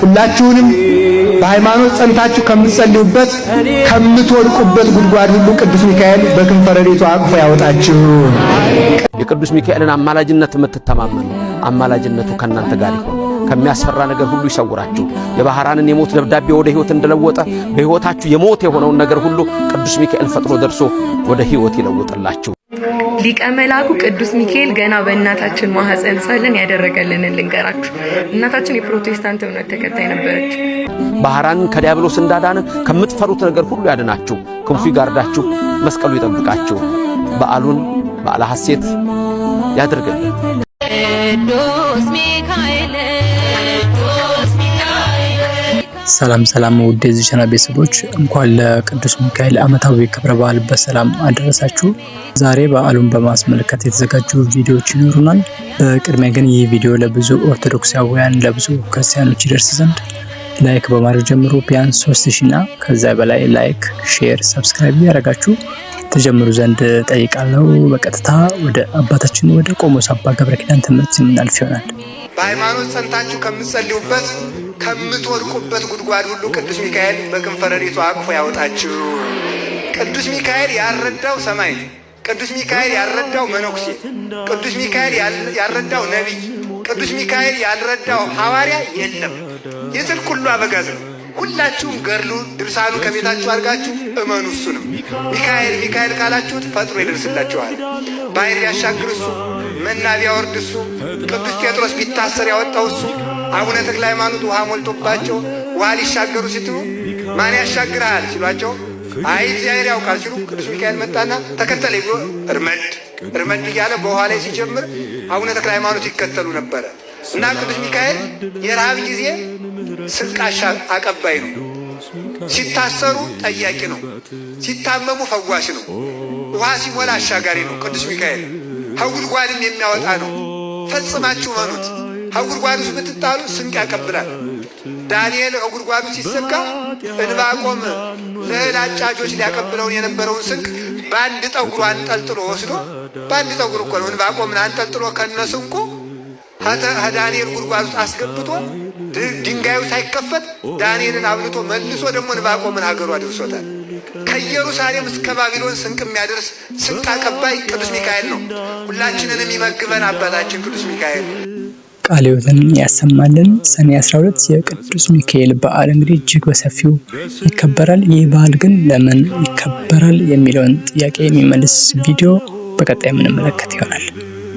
ሁላችሁንም በሃይማኖት ጸንታችሁ ከምትጸልዩበት ከምትወድቁበት ጉድጓድ ሁሉ ቅዱስ ሚካኤል በክንፈ ረድኤቱ አቅፎ ያወጣችሁ። የቅዱስ ሚካኤልን አማላጅነት የምትተማመኑ አማላጅነቱ ከእናንተ ጋር ይሁን። ከሚያስፈራ ነገር ሁሉ ይሰውራችሁ። የባህራንን የሞት ደብዳቤ ወደ ሕይወት እንደለወጠ በሕይወታችሁ የሞት የሆነውን ነገር ሁሉ ቅዱስ ሚካኤል ፈጥኖ ደርሶ ወደ ሕይወት ይለውጥላችሁ። ሊቀ መላኩ ቅዱስ ሚካኤል ገና በእናታችን ማህፀን ሳለን ያደረገልንን ልንገራችሁ። እናታችን የፕሮቴስታንት እምነት ተከታይ ነበረች። ባህራንን ከዲያብሎስ እንዳዳነ ከምትፈሩት ነገር ሁሉ ያድናችሁ፣ ክንፉ ይጋርዳችሁ፣ መስቀሉ ይጠብቃችሁ። በዓሉን በዓለ ሐሴት ያድርግልን። ቅዱስ ሚካኤል ሰላም ሰላም፣ ውድ የዚህ ቻናል ቤተሰቦች እንኳን ለቅዱስ ሚካኤል ዓመታዊ ክብረ በዓል በሰላም አደረሳችሁ። ዛሬ በዓሉን በማስመልከት የተዘጋጁ ቪዲዮዎች ይኖሩናል። በቅድሚያ ግን ይህ ቪዲዮ ለብዙ ኦርቶዶክሳውያን ለብዙ ክርስቲያኖች ይደርስ ዘንድ ላይክ በማድረግ ጀምሮ ቢያንስ 3000 እና ከዛ በላይ ላይክ፣ ሼር፣ ሰብስክራይብ ያደረጋችሁ ተጀምሩ ዘንድ ጠይቃለሁ። በቀጥታ ወደ አባታችን ወደ ቆሞስ አባ ገብረ ኪዳን ትምህርት የምናልፍ ይሆናል። በሃይማኖት ጸንታችሁ ከምትጸልዩበት ከምትወድቁበት ጉድጓድ ሁሉ ቅዱስ ሚካኤል በክንፈ ረድኤቱ አቅፎ ያወጣችሁ። ቅዱስ ሚካኤል ያረዳው ሰማይ፣ ቅዱስ ሚካኤል ያረዳው መነኩሴ፣ ቅዱስ ሚካኤል ያረዳው ነቢይ፣ ቅዱስ ሚካኤል ያልረዳው ሐዋርያ የለም። የጽድቅ ሁሉ አበጋዝ ነው። ሁላችሁም ገድሉ ድርሳኑ ከቤታችሁ አድርጋችሁ እመኑ። እሱንም ሚካኤል ሚካኤል ካላችሁት ፈጥሮ ይደርስላችኋል። ባሕር ያሻግር እሱ፣ መና ቢያወርድ እሱ፣ ቅዱስ ጴጥሮስ ቢታሰር ያወጣው እሱ፣ አቡነ ተክለ ሃይማኖት ውሃ ሞልቶባቸው ውሃ ሊሻገሩ ሲትሉ ማን ያሻግርሃል ሲሏቸው አይ እግዚአብሔር ያውቃል ሲሉ ቅዱስ ሚካኤል መጣና ተከተለ ብሎ እርመድ እያለ በውሃ ላይ ሲጀምር አቡነ ተክለ ሃይማኖት ይከተሉ ነበረ። እና ቅዱስ ሚካኤል የረሃብ ጊዜ ስንቅ አቀባይ ነው። ሲታሰሩ ጠያቂ ነው። ሲታመሙ ፈዋሽ ነው። ውሃ ሲሞላ አሻጋሪ ነው። ቅዱስ ሚካኤል ከጉድጓድም የሚያወጣ ነው። ፈጽማችሁ መኑት። ከጉድጓዱ ብትጣሉ ስንቅ ያቀብላል። ዳንኤል ከጉድጓዱ ሲሰጋ ዕንባቆም ለእህል አጫጆች ሊያቀብለውን የነበረውን ስንቅ በአንድ ጠጉሩ አንጠልጥሎ ወስዶ፣ በአንድ ጠጉሩ እኮ ነው ዕንባቆምን አንጠልጥሎ ከነስንቁ ከዳንኤል ጉድጓድ ውስጥ አስገብቶ ድንጋዩ ሳይከፈት ዳንኤልን አብልቶ መልሶ ደግሞ ዕንባቆምን ሀገሩ አድርሶታል። ከኢየሩሳሌም እስከ ባቢሎን ስንቅ የሚያደርስ ስንቅ አቀባይ ቅዱስ ሚካኤል ነው። ሁላችንንም ይመግበን አባታችን ቅዱስ ሚካኤል። ቃለ ሕይወትን ያሰማልን። ሰኔ 12 የቅዱስ ሚካኤል በዓል እንግዲህ እጅግ በሰፊው ይከበራል። ይህ በዓል ግን ለምን ይከበራል የሚለውን ጥያቄ የሚመልስ ቪዲዮ በቀጣይ የምንመለከት ይሆናል።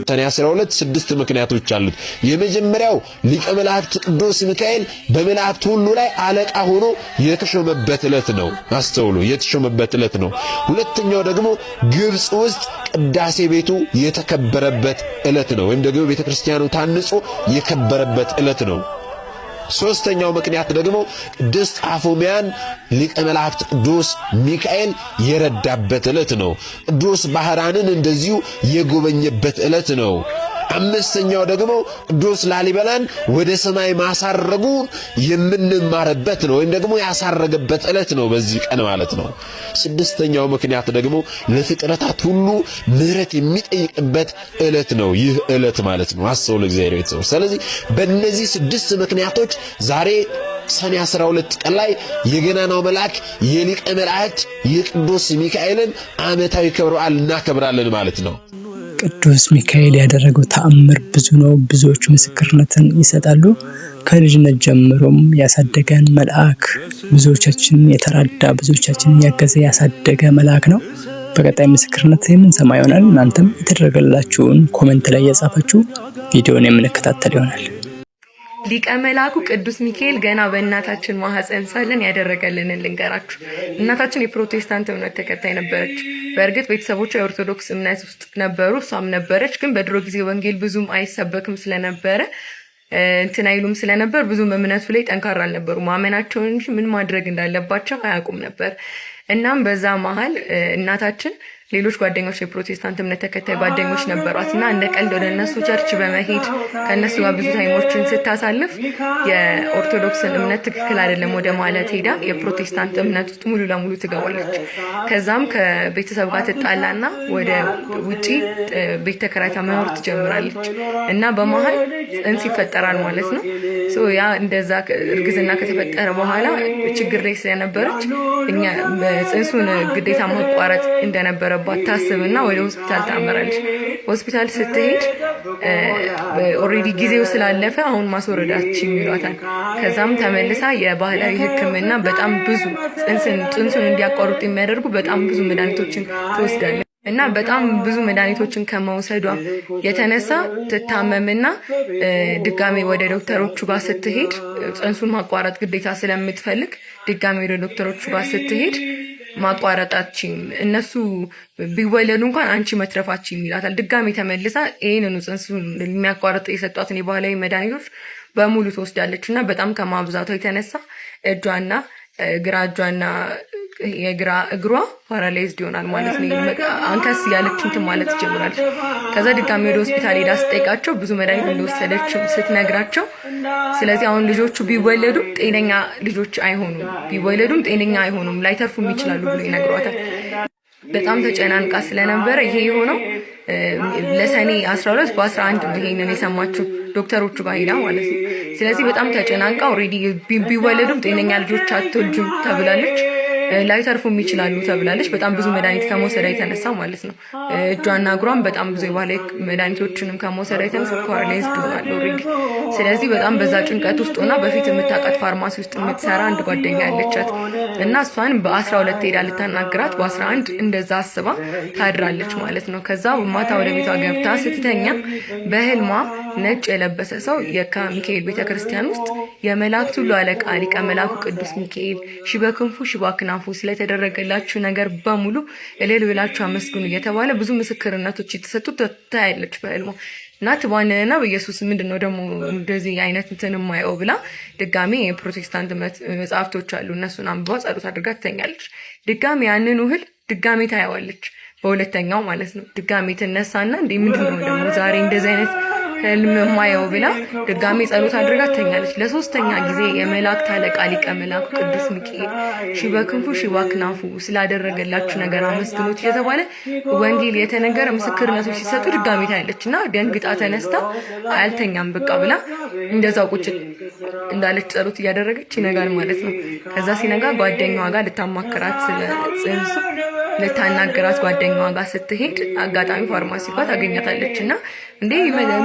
ሰኔ 12 6 ምክንያቶች አሉት። የመጀመሪያው ሊቀ መላእክት ቅዱስ ሚካኤል በመላእክት ሁሉ ላይ አለቃ ሆኖ የተሾመበት ዕለት ነው። አስተውሉ፣ የተሾመበት ዕለት ነው። ሁለተኛው ደግሞ ግብጽ ውስጥ ቅዳሴ ቤቱ የተከበረበት ዕለት ነው፣ ወይም ደግሞ ቤተክርስቲያኑ ታንጾ የከበረበት ዕለት ነው። ሶስተኛው ምክንያት ደግሞ ቅድስት አፎሚያን ሊቀ መላእክት ቅዱስ ሚካኤል የረዳበት ዕለት ነው። ቅዱስ ባህራንን እንደዚሁ የጎበኘበት ዕለት ነው። አምስተኛው ደግሞ ቅዱስ ላሊበላን ወደ ሰማይ ማሳረጉን የምንማርበት ነው፣ ወይም ደግሞ ያሳረገበት ዕለት ነው በዚህ ቀን ማለት ነው። ስድስተኛው ምክንያት ደግሞ ለፍጥረታት ሁሉ ምሕረት የሚጠይቅበት ዕለት ነው ይህ ዕለት ማለት ነው። አስተውሉ እግዚአብሔር ቤተሰቦች። ስለዚህ በእነዚህ 6 ምክንያቶች ዛሬ ሰኔ 12 ቀን ላይ የገናናው መልአክ የሊቀ መላእክት የቅዱስ ሚካኤልን ዓመታዊ ክብረ በዓል እናከብራለን ማለት ነው። ቅዱስ ሚካኤል ያደረገው ተአምር ብዙ ነው። ብዙዎች ምስክርነትን ይሰጣሉ። ከልጅነት ጀምሮም ያሳደገን መልአክ፣ ብዙዎቻችን የተራዳ ብዙዎቻችን ያገዘ ያሳደገ መልአክ ነው። በቀጣይ ምስክርነት የምንሰማ ይሆናል። እናንተም የተደረገላችሁን ኮሜንት ላይ የጻፋችሁ ቪዲዮን የምንከታተል ይሆናል። ሊቀ መላኩ ቅዱስ ሚካኤል ገና በእናታችን ማህፀን ሳለን ያደረገልንን ልንገራችሁ። እናታችን የፕሮቴስታንት እምነት ተከታይ ነበረች። በእርግጥ ቤተሰቦቿ የኦርቶዶክስ እምነት ውስጥ ነበሩ፣ እሷም ነበረች። ግን በድሮ ጊዜ ወንጌል ብዙም አይሰበክም ስለነበረ እንትን አይሉም ስለነበር ብዙም እምነቱ ላይ ጠንካራ አልነበሩ። ማመናቸውን እንጂ ምን ማድረግ እንዳለባቸው አያውቁም ነበር። እናም በዛ መሀል እናታችን ሌሎች ጓደኞች የፕሮቴስታንት እምነት ተከታይ ጓደኞች ነበሯት እና እንደ ቀልድ ወደ እነሱ ቸርች በመሄድ ከእነሱ ጋር ብዙ ታይሞችን ስታሳልፍ የኦርቶዶክስን እምነት ትክክል አይደለም ወደ ማለት ሄዳ የፕሮቴስታንት እምነት ውስጥ ሙሉ ለሙሉ ትገባለች። ከዛም ከቤተሰብ ጋር ትጣላና ወደ ውጪ ቤት ተከራይታ መኖር ትጀምራለች እና በመሀል ጽንስ ይፈጠራል ማለት ነው። ያ እንደዛ እርግዝና ከተፈጠረ በኋላ ችግር ላይ ስለነበረች እኛ ጽንሱን ግዴታ ማቋረጥ እንደነበረ ታስብና ወደ ሆስፒታል ታመራለች። ሆስፒታል ስትሄድ ኦሬዲ ጊዜው ስላለፈ አሁን ማስወረዳችን ይሏታል። ከዛም ተመልሳ የባህላዊ ሕክምና በጣም ብዙ ጽንሱን እንዲያቋርጡ የሚያደርጉ በጣም ብዙ መድኃኒቶችን ትወስዳለች እና በጣም ብዙ መድኃኒቶችን ከመውሰዷ የተነሳ ትታመምና ድጋሜ ወደ ዶክተሮቹ ጋር ስትሄድ ጽንሱን ማቋረጥ ግዴታ ስለምትፈልግ ድጋሜ ወደ ዶክተሮቹ ጋር ስትሄድ ማቋረጣችን እነሱ ቢወለዱ እንኳን አንቺ መትረፋችን ይላታል። ድጋሜ ተመልሳ ይሄንኑ ጽንሱን የሚያቋርጥ የሰጧትን የባህላዊ መድኃኒቶች በሙሉ ትወስዳለች እና በጣም ከማብዛቷ የተነሳ እጇና ግራ እጇና የግራ እግሯ ፓራላይዝድ ይሆናል ማለት ነው። አንከስ ያለች እንትን ማለት ትጀምራለች። ከዛ ድጋሚ ወደ ሆስፒታል ሄዳ ስጠይቃቸው ብዙ መድኃኒት እንደወሰደች ስትነግራቸው ስለዚህ አሁን ልጆቹ ቢወለዱም ጤነኛ ልጆች አይሆኑም፣ ቢወለዱም ጤነኛ አይሆኑም፣ ላይተርፉም ይችላሉ ብሎ ይነግሯታል። በጣም ተጨናንቃ ስለነበረ ይሄ የሆነው ለሰኔ 12 በ11 ነው ይሄንን የሰማችው ዶክተሮቹ ጋር ሄዳ ማለት ነው። ስለዚህ በጣም ተጨናንቃ ኦልሬዲ ቢወለዱም ጤነኛ ልጆች አትወልጁም ተብላለች፣ ላይተርፉም ይችላሉ ተብላለች። በጣም ብዙ መድኃኒት ከመውሰድ የተነሳ ማለት ነው። እጇና እግሯም በጣም ብዙ የባህላዊ መድኃኒቶችንም ከመውሰድ የተነሳ ፓራላይዝድ ሆናል ኦልሬዲ። ስለዚህ በጣም በዛ ጭንቀት ውስጥ ሆና በፊት የምታውቃት ፋርማሲ ውስጥ የምትሰራ አንድ ጓደኛ ያለቻት እና እሷን በ12 ሄዳ ልታናግራት በ11 እንደዛ አስባ ታድራለች ማለት ነው። ከዛ ማታ ወደ ቤቷ ገብታ ስትተኛ በህልሟ ነጭ የለበሰ ሰው የካ ሚካኤል ቤተክርስቲያን ውስጥ የመላእክት ሁሉ አለቃ ሊቀ መላኩ ቅዱስ ሚካኤል ሽበክንፉ ሽባክናፉ ስለተደረገላችሁ ነገር በሙሉ እልል ብላችሁ አመስግኑ እየተባለ ብዙ ምስክርነቶች የተሰጡት ታያለች በህልሟ እና ትባንና በኢየሱስ ምንድነው ደግሞ እንደዚህ አይነት እንትን የማየው ብላ ድጋሜ የፕሮቴስታንት መጽሐፍቶች አሉ እነሱን አንብባ ጸሎት አድርጋ ትተኛለች። ድጋሜ ያንን ውህል ድጋሜ ታያዋለች በሁለተኛው ማለት ነው። ድጋሜ ትነሳና እንዴ ምንድነው ደግሞ ዛሬ እንደዚህ አይነት ህልም የማየው ብላ ድጋሜ ጸሎት አድርጋ ትተኛለች። ለሶስተኛ ጊዜ የመላእክት አለቃ ሊቀ መላኩ ቅዱስ ሚካኤል ሽበክንፉ ሽባክናፉ ስላደረገላችሁ ነገር አመስግኑት እየተባለ ወንጌል የተነገረ ምስክርነቶች ሲሰጡ ድጋሜ ታያለች እና ደንግጣ ተነስታ አልተኛም በቃ ብላ እንደዛው ቁጭ እንዳለች ጸሎት እያደረገች ይነጋል ማለት ነው። ከዛ ሲነጋ ጓደኛዋ ጋር ልታማከራት ስለ ጽንሱ ልታናገራት ጓደኛዋ ጋር ስትሄድ አጋጣሚ ፋርማሲ ጋር ታገኛታለች እና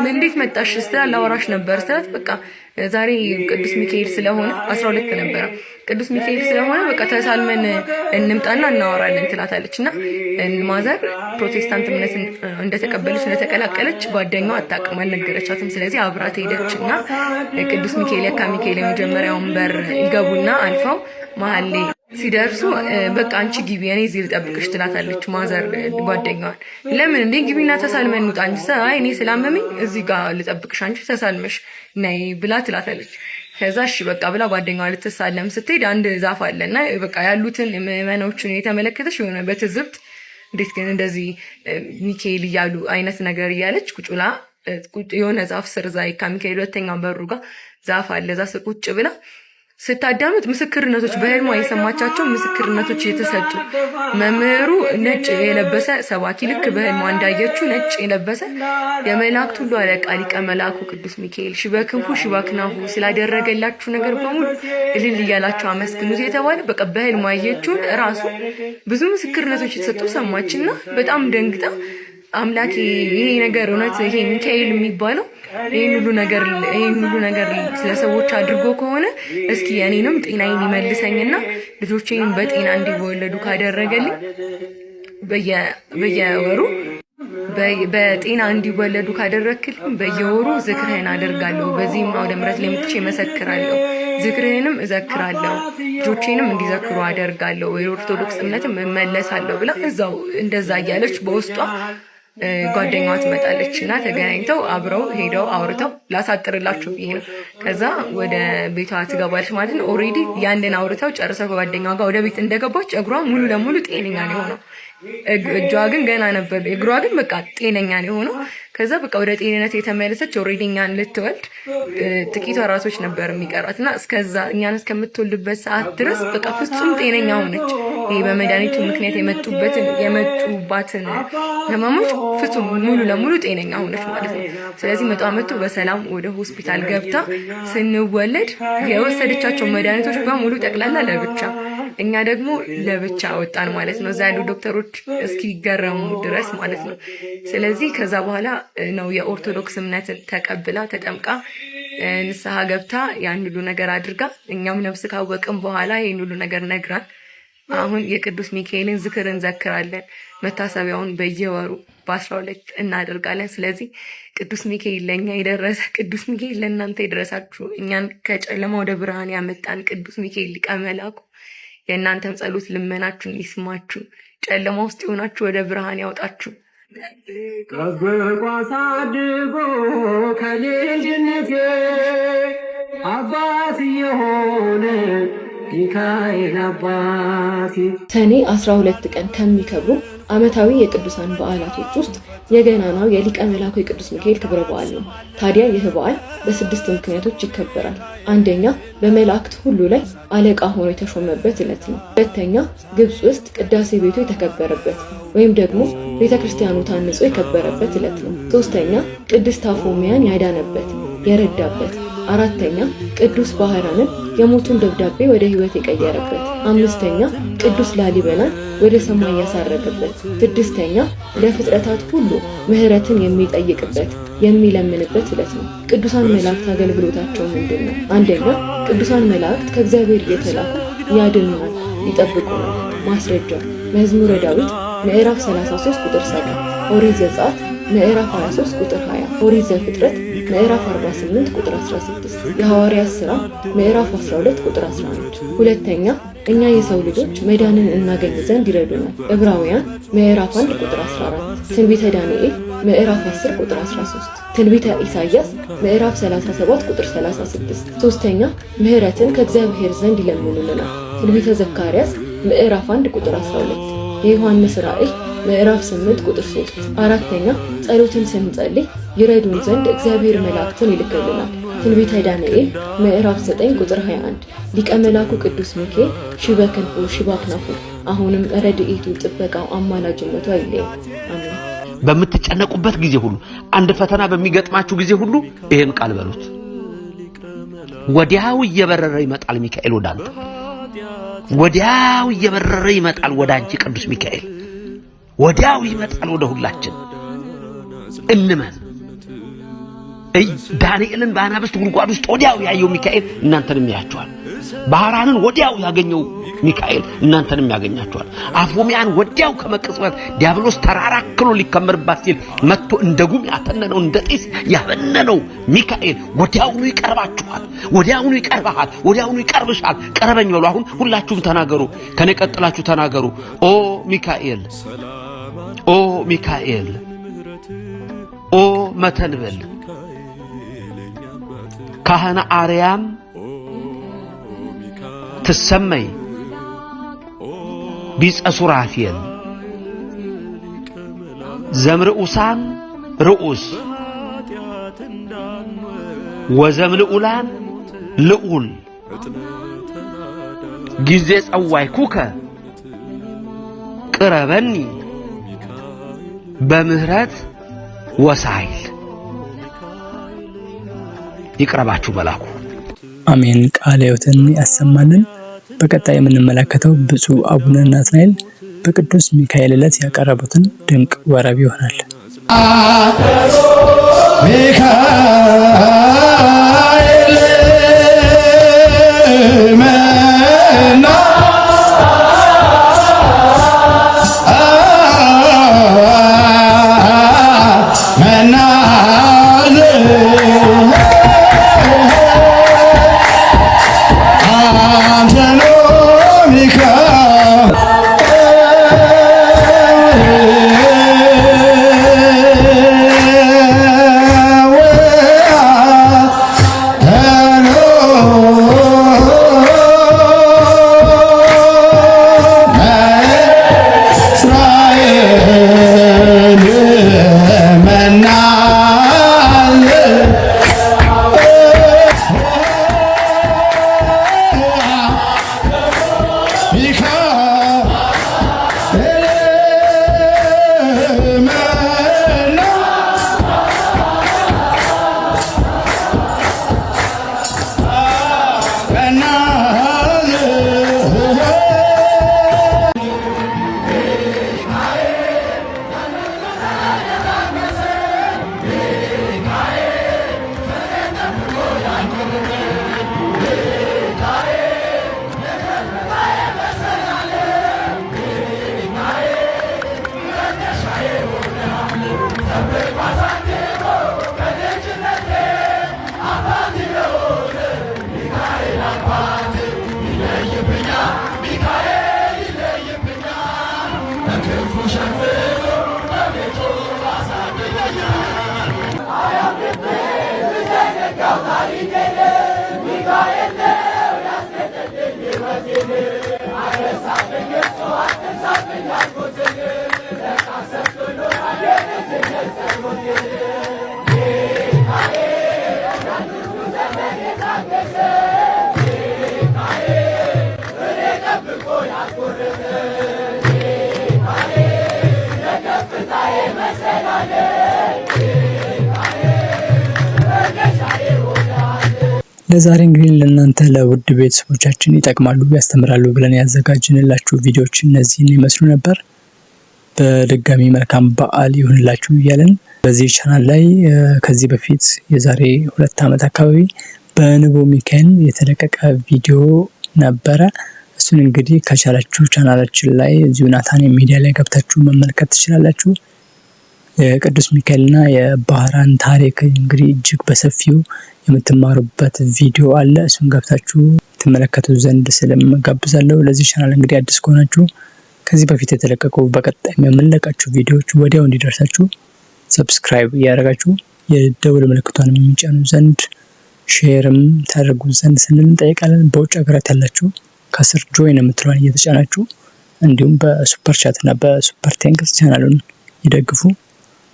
እንዴት መጣሽ ስትላት ላወራሽ ነበር ስትላት በቃ ዛሬ ቅዱስ ሚካኤል ስለሆነ 12 ነበረ ቅዱስ ሚካኤል ስለሆነ በቃ ተሳልመን እንምጣና እናወራለን ትላታለች እና ማዘር ፕሮቴስታንት እምነት እንደተቀበለች እንደተቀላቀለች ጓደኛዋ አታውቅም አልነገረቻትም። ስለዚህ አብራት ሄደች እና ቅዱስ ሚካኤል የካ ሚካኤል የመጀመሪያውን በር ይገቡና አልፈው መሀል ሲደርሱ በቃ አንቺ ግቢ እኔ እዚህ ልጠብቅሽ ትላታለች ማዘር ጓደኛዋን። ለምን እንዴ ግቢና ተሳልመን እንውጣ እንጂ እኔ ስላመመኝ እዚህ ጋር ልጠብቅሽ አንቺ ተሳልመሽ ነይ ብላ ትላታለች። ከዛ እሺ በቃ ብላ ጓደኛዋ ልትሳለም ስትሄድ አንድ ዛፍ አለና በቃ ያሉትን ምዕመናኖችን የተመለከተች የሆነ በትዝብት እንዴት ግን እንደዚህ ሚካኤል እያሉ አይነት ነገር እያለች ቁጭ ብላ የሆነ ዛፍ ስር እዛ የካ ሚካኤል ሁለተኛው በሩ ጋር ዛፍ አለ እዛ ስር ቁጭ ብላ ስታዳምጥ ምስክርነቶች በህልሟ የሰማቻቸው ምስክርነቶች የተሰጡ መምህሩ ነጭ የለበሰ ሰባኪ ልክ በህልሟ እንዳየችው ነጭ የለበሰ የመላእክት ሁሉ አለቃ ሊቀ መላኩ ቅዱስ ሚካኤል ሽበክንፉ ሽባክናፉ ስላደረገላችሁ ነገር በሙሉ እልል እያላችሁ አመስግኑት የተባለ በቃ በህልሟ ያየችውን ራሱ ብዙ ምስክርነቶች የተሰጡ ሰማችና በጣም ደንግጣ አምላኬ ይሄ ነገር እውነት ይሄ ሚካኤል የሚባለው ይሄን ሁሉ ነገር ስለሰዎች አድርጎ ከሆነ እስኪ እኔንም ጤናዬን ይመልሰኝና ልጆቼን በጤና እንዲወለዱ ካደረገልኝ በየወሩ በጤና እንዲወለዱ ካደረክልኝ በየወሩ ዝክርህን አደርጋለሁ። በዚህም አውደ ምሕረት ላይ መጥቼ መሰክራለሁ። ዝክርህንም እዘክራለሁ፣ ልጆቼንም እንዲዘክሩ አደርጋለሁ፣ የኦርቶዶክስ እምነትም እመለሳለሁ ብላ እዛው እንደዛ እያለች በውስጧ ጓደኛዋ ትመጣለችና ተገናኝተው አብረው ሄደው አውርተው ላሳጥርላችሁ ብዬ ነው። ከዛ ወደ ቤቷ ትገባለች ማለት ነው። ኦልሬዲ ያንን አውርተው ጨርሰው ከጓደኛዋ ጋር ወደ ቤት እንደገባች እግሯ ሙሉ ለሙሉ ጤነኛ ነው የሆነው። እጇ ግን ገና ነበር። እግሯ ግን በቃ ጤነኛ ነው የሆነው። ከዛ በቃ ወደ ጤንነት የተመለሰች ኦልሬዲ እኛን ልትወልድ ጥቂት ወራቶች ነበር የሚቀራትና እስከዛ እኛን እስከምትወልድበት ሰዓት ድረስ በቃ ፍጹም ጤነኛ ሆነች። ይሄ በመድኃኒቱ ምክንያት የመጡባትን ህመሞች ፍጹም ሙሉ ለሙሉ ጤነኛ ሆነች ማለት ነው። ስለዚህ መጡ በሰላም ወደ ሆስፒታል ገብታ ስንወለድ የወሰደቻቸው መድኃኒቶች በሙሉ ጠቅላላ ለብቻ እኛ ደግሞ ለብቻ ወጣን ማለት ነው። እዛ ያሉ ዶክተሮች እስኪገረሙ ድረስ ማለት ነው። ስለዚህ ከዛ በኋላ ነው የኦርቶዶክስ እምነትን ተቀብላ ተጠምቃ ንስሐ ገብታ ያን ሁሉ ነገር አድርጋ እኛም ነፍስ ካወቅን በኋላ ይህን ሁሉ ነገር ነግራን አሁን የቅዱስ ሚካኤልን ዝክር እንዘክራለን። መታሰቢያውን በየወሩ በ12 እናደርጋለን። ስለዚህ ቅዱስ ሚካኤል ለእኛ የደረሰ ቅዱስ ሚካኤል ለእናንተ የደረሳችሁ እኛን ከጨለማ ወደ ብርሃን ያመጣን ቅዱስ ሚካኤል ሊቀ መላኩ የእናንተም ጸሎት ልመናችሁን ይስማችሁ፣ ጨለማ ውስጥ የሆናችሁ ወደ ብርሃን ያውጣችሁ። ጠብቆ አሳድጎ ከልጅነቴ አባት የሆነ ሚካኤል አባቴ። ሰኔ 12 ቀን ከሚከብሩ ዓመታዊ የቅዱሳን በዓላቶች ውስጥ የገናናው የሊቀ መላኩ የቅዱስ ሚካኤል ክብረ በዓል ነው። ታዲያ ይህ በዓል በ6 ምክንያቶች ይከበራል። አንደኛ በመላእክት ሁሉ ላይ አለቃ ሆኖ የተሾመበት ዕለት ነው። ሁለተኛ ግብጽ ውስጥ ቅዳሴ ቤቱ የተከበረበት ወይም ደግሞ ቤተክርስቲያኑ ታንጾ የከበረበት ዕለት ነው። ሶስተኛ ቅድስት አፎሚያን ያዳነበት የረዳበት። አራተኛ ቅዱስ ባህራንን የሞቱን ደብዳቤ ወደ ሕይወት የቀየረበት። አምስተኛ ቅዱስ ላሊበላን ወደ ሰማይ ያሳረገበት። ስድስተኛ ለፍጥረታት ሁሉ ምሕረትን የሚጠይቅበት የሚለምንበት ዕለት ነው። ቅዱሳን መላእክት አገልግሎታቸው ምንድን ነው? አንደኛ ቅዱሳን መላእክት ከእግዚአብሔር እየተላኩ ያድኑናል፣ ይጠብቁናል። ማስረጃ መዝሙረ ዳዊት ምዕራፍ 33 ቁጥር 7፣ ኦሪት ዘጸአት ምዕራፍ 23 ቁጥር 20፣ ኦሪት ዘፍጥረት ምዕራፍ 48 ቁጥር 16፣ የሐዋርያት ሥራ ምዕራፍ 12 ቁጥር 11። ሁለተኛ እኛ የሰው ልጆች መዳንን እናገኝ ዘንድ ይረዱናል። ዕብራውያን ምዕራፍ 1 ቁጥር 14፣ ትንቢተ ዳንኤል ምዕራፍ 10 ቁጥር 13፣ ትንቢተ ኢሳይያስ ምዕራፍ 37 ቁጥር 36። ሶስተኛ ምሕረትን ከእግዚአብሔር ዘንድ ይለምኑልናል። ትንቢተ ዘካርያስ ምዕራፍ 1 ቁጥር 12፣ የዮሐንስ ራእይ ምዕራፍ 8 ቁጥር 3። አራተኛ ጸሎትን ስንጸልይ ይረዱን ዘንድ እግዚአብሔር መላእክትን ይልክልናል። ትንቢተ ዳንኤል ምዕራፍ 9 ቁጥር 21። ሊቀ መላኩ ቅዱስ ሚካኤል ሺህ በክንፉ ሺህ በአክናፉ አሁንም ረድኤቱ ጥበቃው አማላጅነቱ አይለየን። አሜን። በምትጨነቁበት ጊዜ ሁሉ አንድ ፈተና በሚገጥማችሁ ጊዜ ሁሉ ይሄን ቃል በሉት። ወዲያው እየበረረ ይመጣል ሚካኤል ወደ አንተ። ወዲያው እየበረረ ይመጣል ወደ አንቺ ቅዱስ ሚካኤል። ወዲያው ይመጣል ወደ ሁላችን። እንመን። ዳንኤልን በአናብስት ጉድጓድ ውስጥ ወዲያው ያየው ሚካኤል እናንተንም ያያችኋል። ባህራንን ወዲያው ያገኘው ሚካኤል እናንተንም ያገኛችኋል። አፎሚያን ወዲያው ከመቅጽበት ዲያብሎስ ተራራክሎ ሊከመርባት ሲል መጥቶ እንደ ጉም ያተነነው እንደ ጢስ ያበነነው ሚካኤል ወዲያውኑ ይቀርባችኋል። ወዲያውኑ ይቀርባሃል። ወዲያውኑ ይቀርብሻል። ቀረበኝ በሉ። አሁን ሁላችሁም ተናገሩ። ከኔ ቀጥላችሁ ተናገሩ። ኦ ሚካኤል፣ ኦ ሚካኤል፣ ኦ መተንበል ካህነ አርያም ትሰመይ ቢጸ ሱራፌል ዘምርኡሳን ርኡስ ወዘምልኡላን ልኡል ጊዜ ጸዋይኩከ ቅረበኒ በምህረት ወሳይል። ይቅረባችሁ መላኩ። አሜን። ቃለ ሕይወትን ያሰማልን። በቀጣይ የምንመለከተው ብፁዕ አቡነ ናትናኤል በቅዱስ ሚካኤል ዕለት ያቀረቡትን ድንቅ ወረብ ይሆናል። ለዛሬ እንግዲህ ለእናንተ ለውድ ቤተሰቦቻችን ይጠቅማሉ ያስተምራሉ ብለን ያዘጋጅንላችሁ ቪዲዮዎች እነዚህን ይመስሉ ነበር። በድጋሚ መልካም በዓል ይሁንላችሁ እያለን በዚህ ቻናል ላይ ከዚህ በፊት የዛሬ 2 ዓመት አካባቢ በንቦ ሚካኤል የተለቀቀ ቪዲዮ ነበረ። እሱን እንግዲህ ከቻላችሁ ቻናላችን ላይ እዚሁ ናታንያ ሚዲያ ላይ ገብታችሁ መመልከት ትችላላችሁ። የቅዱስ ሚካኤልና የባህራን ታሪክ እንግዲህ እጅግ በሰፊው የምትማሩበት ቪዲዮ አለ። እሱን ገብታችሁ ትመለከቱ ዘንድ ስለምጋብዛለሁ። ለዚህ ቻናል እንግዲህ አዲስ ከሆናችሁ ከዚህ በፊት የተለቀቁ በቀጣይ የምንለቃችሁ ቪዲዮዎች ወዲያው እንዲደርሳችሁ ሰብስክራይብ እያደረጋችሁ የደውል ምልክቷን የሚጫኑ ዘንድ ሼርም ታደርጉ ዘንድ ስንል እንጠይቃለን። በውጭ ሀገራት ያላችሁ ከስር ጆይን የምትለዋን እየተጫናችሁ እንዲሁም በሱፐር ቻት እና በሱፐር ቴንክስ ቻናሉን ይደግፉ።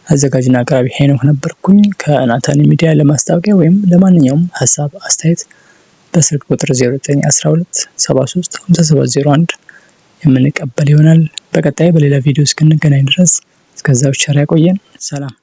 አዘጋጅና አቅራቢ ሄኖክ ነበርኩኝ ከናታንያ ሚዲያ። ለማስታወቂያ ወይም ለማንኛውም ሀሳብ አስተያየት በስልክ ቁጥር 0912 73 5701 የምንቀበል ይሆናል። በቀጣይ በሌላ ቪዲዮ እስክንገናኝ ድረስ እስከዛው ቸር ያቆየን። ሰላም።